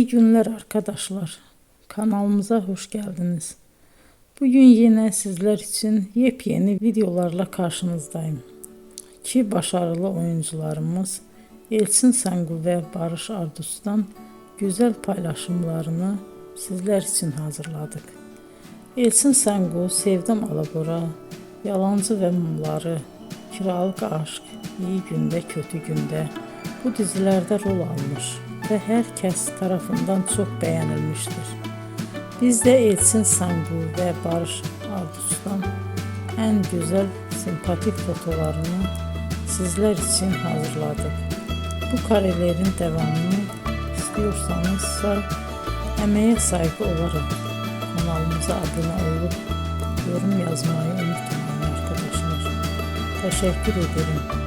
İyi günler arkadaşlar. Kanalımıza hoş geldiniz. Bugün yine sizler için yepyeni videolarla karşınızdayım. İki başarılı oyuncularımız Elçin Sangu ve Barış Ardus'tan güzel paylaşımlarını sizler için hazırladık. Elçin Sangu, Sevdim Alabora, Yalancı ve Mumları, Kiralık Aşk, İyi Günde Kötü Günde bu dizilerde rol almış ve herkes tarafından çok beğenilmiştir. Biz de Elçin Sangu ve Barış Ardus'tan en güzel sempatik fotolarını sizler için hazırladık. Bu karelerin devamını istiyorsanız emeğe saygı olarak kanalımıza abone olup yorum yazmayı unutmayın arkadaşlar. Teşekkür ederim.